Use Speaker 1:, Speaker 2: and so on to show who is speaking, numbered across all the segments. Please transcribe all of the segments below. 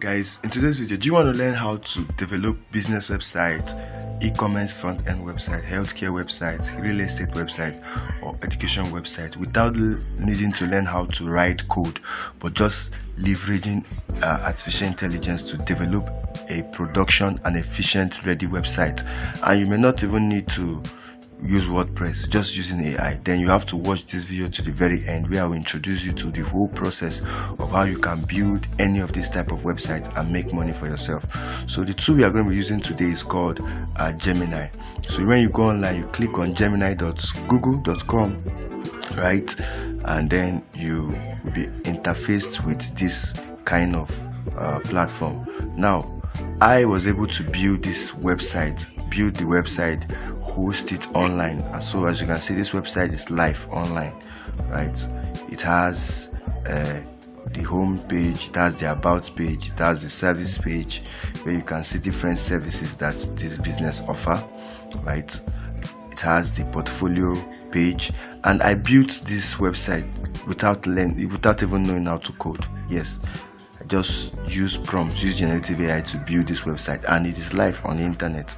Speaker 1: Guys, in today's video, do you want to learn how to develop business website, e-commerce front-end website, healthcare website, real estate website, or education website without needing to learn how to write code, but just leveraging artificial intelligence to develop a production and efficient ready website? And you may not even need to use WordPress, just using AI. Then you have to watch this video to the very end, where I will introduce you to the whole process of how you can build any of this type of website and make money for yourself. So the tool we are going to be using today is called Gemini. So when you go online, you click on gemini.google.com, right, and then you will be interfaced with this kind of platform. Now I was able to build the website, host it online. And so as you can see, this website is live online, right? It has the home page, it has the about page, it has the service page where you can see different services that this business offer, right? It has the portfolio page, and I built this website without even knowing how to code. Yes, I just use prompts, use generative AI to build this website, and it is live on the internet.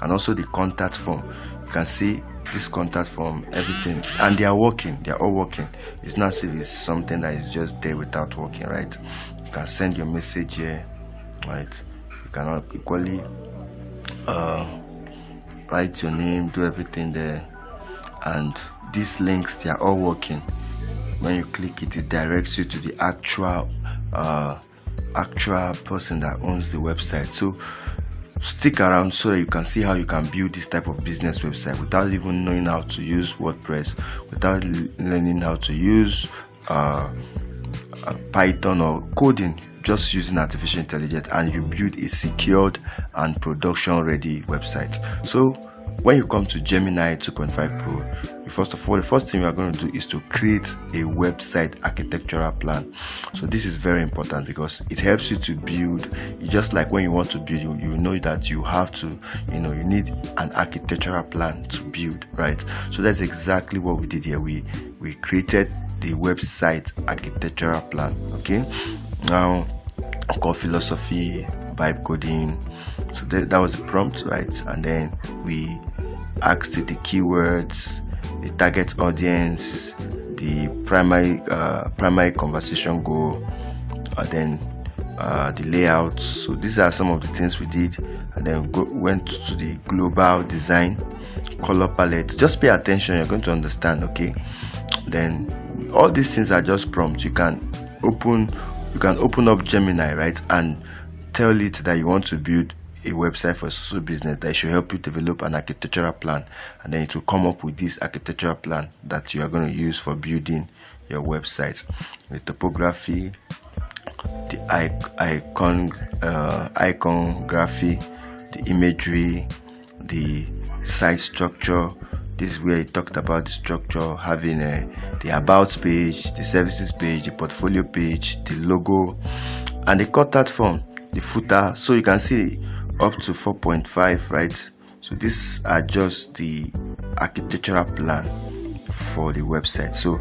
Speaker 1: And also the contact form, you can see this contact form, everything, and they are working, they are all working. It's not as if it's something that is just there without working, right? You can send your message here, right? You can equally write your name, do everything there, and these links, they are all working. When you click it, it directs you to the actual person that owns the website. So stick around so that you can see how you can build this type of business website without even knowing how to use WordPress, without learning how to use Python or coding, just using artificial intelligence, and you build a secured and production ready website. So when you come to Gemini 2.5 Pro, first of all, the first thing you are going to do is to create a website architectural plan. So this is very important because it helps you to build. Just like when you want to build, you know that you have to, you need an architectural plan to build, right? So that's exactly what we did here. We created the website architectural plan. Okay, now core philosophy, vibe coding. So that was the prompt, right? And then we asked it the keywords, the target audience, the primary conversation goal, and then the layout. So these are some of the things we did, and then went to the global design, color palette. Just pay attention, you're going to understand. Okay, then all these things are just prompts. You can open up Gemini, right, and tell it that you want to build a website for a social business that should help you develop an architectural plan, and then it will come up with this architectural plan that you are going to use for building your website. The topography, the iconography, the imagery, the site structure. This is where he talked about the structure, having the about page, the services page, the portfolio page, the logo, and the contact form, the footer. So you can see up to 4.5, right? So these are just the architectural plan for the website. So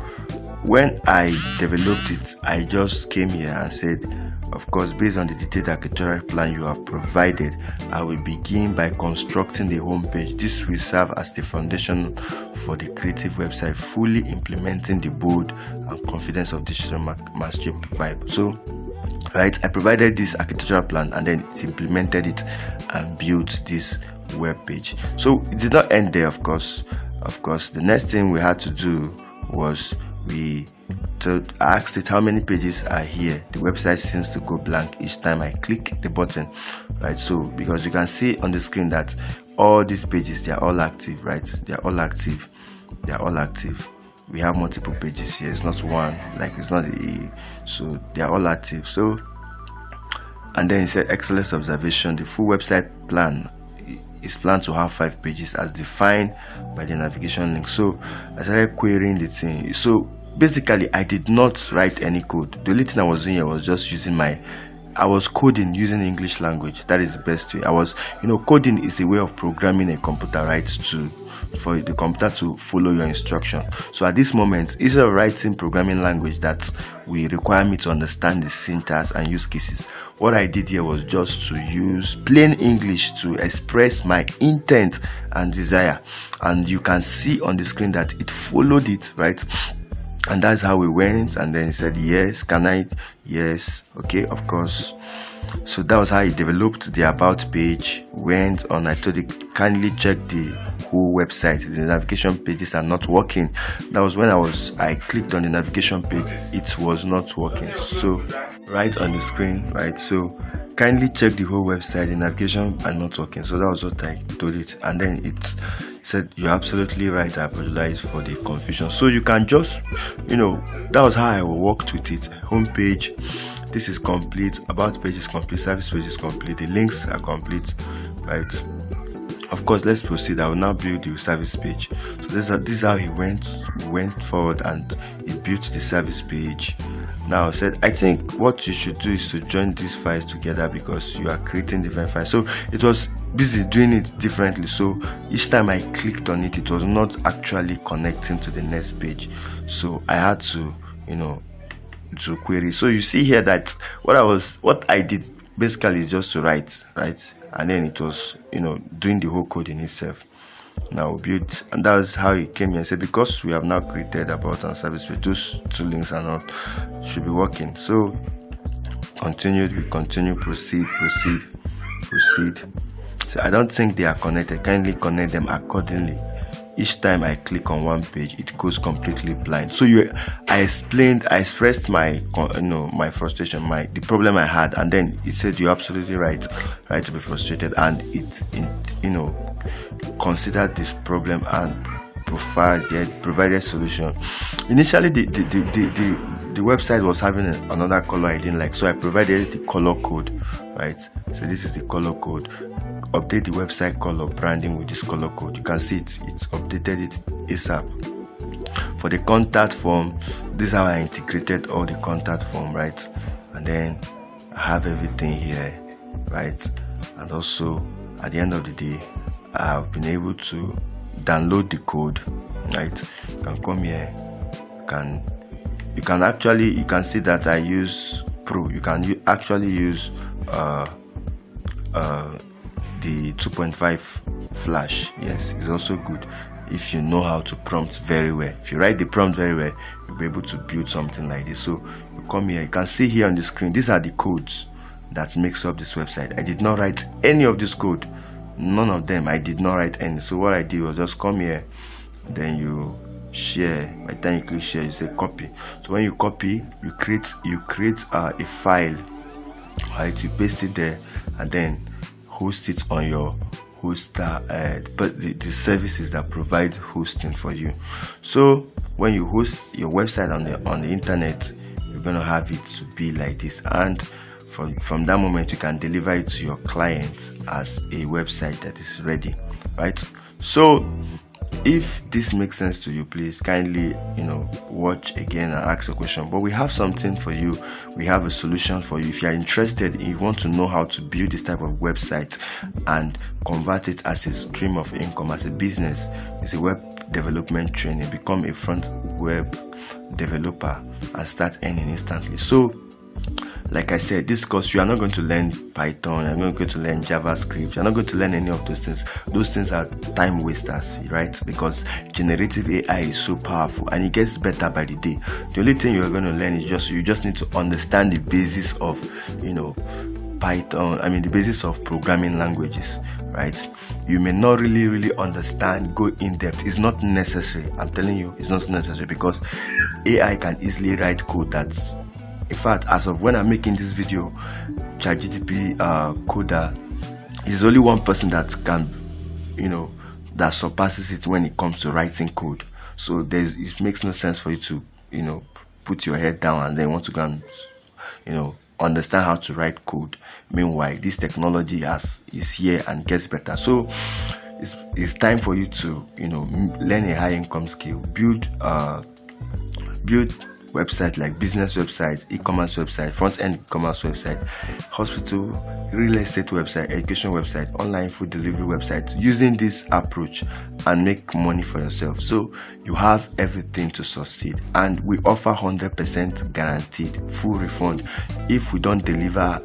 Speaker 1: when I developed it, I just came here and said, of course, based on the detailed architectural plan you have provided, I will begin by constructing the home page. This will serve as the foundation for the creative website, fully implementing the bold and confidence of digital mastery vibe. So right, I provided this architectural plan, and then it implemented it and built this web page. So it did not end there. Of course, the next thing we had to do was I asked it how many pages are here. The website seems to go blank each time I click the button, right? So because you can see on the screen that all these pages, they are all active, right? They are all active. We have multiple pages here. It's not one, like it's not so they are all active. So, and then it said excellent observation. The full website plan is planned to have 5 pages as defined by the navigation link. So I started querying the thing. So basically, I did not write any code. The only thing I was doing here was just using my I was coding using English language. That is the best way. I was, coding is a way of programming a computer, right? For the computer to follow your instruction. So at this moment, instead of writing programming language that will require me to understand the syntax and use cases, what I did here was just to use plain English to express my intent and desire. And you can see on the screen that it followed it, right? And that's how we went, and then he said yes, can I? Yes, okay, of course. So that was how he developed the about page. Went on, I told you kindly check the whole website. The navigation pages are not working. That was when I clicked on the navigation page, it was not working. So right on the screen, right? So kindly check the whole website, the navigation are not working. So that was what I told it, and then it said you're absolutely right, I apologize for the confusion. So you can just, that was how I worked with it. Homepage, this is complete, about page is complete, service page is complete, the links are complete, right? Of course, let's proceed. I will now build the service page. So this is how he went forward, and he built the service page. Now I said, I think what you should do is to join these files together because you are creating different files. So it was busy doing it differently. So each time I clicked on it, it was not actually connecting to the next page. So I had to, to query. So you see here that what I did basically is just to write, right? And then it was, doing the whole code in itself. Now build, and that was how he came here and said, because we have now created about and service page, those two links are not should be working. So we continue, proceed. So I don't think they are connected. Kindly connect them accordingly. Each time I click on one page, it goes completely blind. So I expressed my my frustration, the problem I had, and then it said you're absolutely right to be frustrated, and it considered this problem and provided solution. Initially, the website was having another color I didn't like, so I provided the color code, right? So this is the color code. Update the website color branding with this color code. You can see it's updated it ASAP. For the contact form, this is how I integrated all the contact form, right? And then I have everything here, right? And also at the end of the day, I've been able to download the code, right? You can come here, you can see that I use Pro. You can actually use the 2.5 Flash. Yes, it's also good if you know how to prompt very well. If you write the prompt very well, you'll be able to build something like this. So you come here, you can see here on the screen, these are the codes that makes up this website. I did not write any of this code, none of them. I did not write any. So what I did was just come here, then you share. By the time you click share, you say copy. So when you copy, you create a file, right? You paste it there, and then host it on your hoster, but the services that provide hosting for you. So when you host your website on the internet, you're going to have it to be like this, and from that moment you can deliver it to your client as a website that is ready, right? So if this makes sense to you, please kindly watch again and ask a question. But we have something for you, we have a solution for you. If you are interested, if you want to know how to build this type of website and convert it as a stream of income, as a business, it's a web development training. Become a front web developer and start earning instantly. So like I said, this course, you are not going to learn Python, you're not going to learn JavaScript, you're not going to learn any of those things. Those things are time wasters, right? Because generative AI is so powerful and it gets better by the day. The only thing you're going to learn is you just need to understand the basis of, Python, the basis of programming languages, right? You may not really understand, go in depth. It's not necessary. I'm telling you, it's not necessary, because AI can easily write code that's, in fact, as of when I'm making this video, ChatGPT Coda is only one person that can, that surpasses it when it comes to writing code. So it makes no sense for you to, put your head down and then want to go and, understand how to write code. Meanwhile, this technology is here and gets better. So it's time for you to, learn a high income skill, build website like business websites, e-commerce website, front-end e-commerce website, hospital, real estate website, education website, online food delivery website, using this approach and make money for yourself. So you have everything to succeed, and we offer 100% guaranteed full refund. If we don't deliver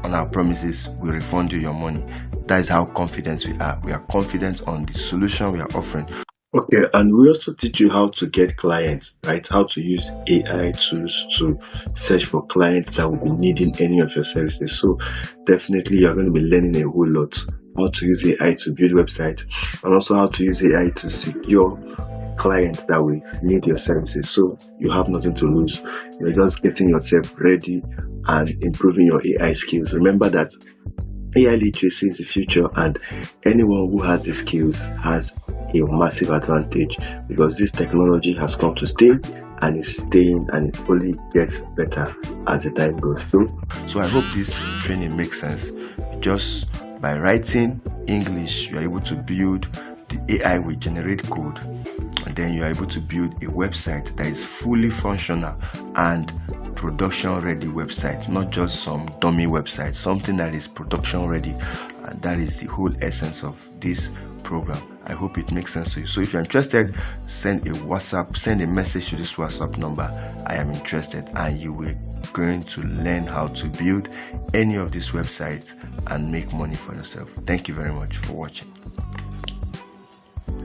Speaker 1: on our promises, we refund you your money. That is how confident we are. We are confident on the solution we are offering. Okay, and we also teach you how to get clients, right? How to use AI tools to search for clients that will be needing any of your services. So definitely you're going to be learning a whole lot. How to use AI to build websites, and also how to use AI to secure clients that will need your services. So you have nothing to lose. You're just getting yourself ready and improving your AI skills. Remember that AI literacy is the future, and anyone who has the skills has a massive advantage, because this technology has come to stay and is staying, and it only gets better as the time goes through. So I hope this training makes sense. Just by writing English, you are able to build the AI will generate code, and then you are able to build a website that is fully functional and production ready website, not just some dummy website, something that is production ready. And that is the whole essence of this program. I hope it makes sense to you. So if you're interested, send a message to this WhatsApp number. I am interested, and you will going to learn how to build any of these websites and make money for yourself. Thank you very much for watching.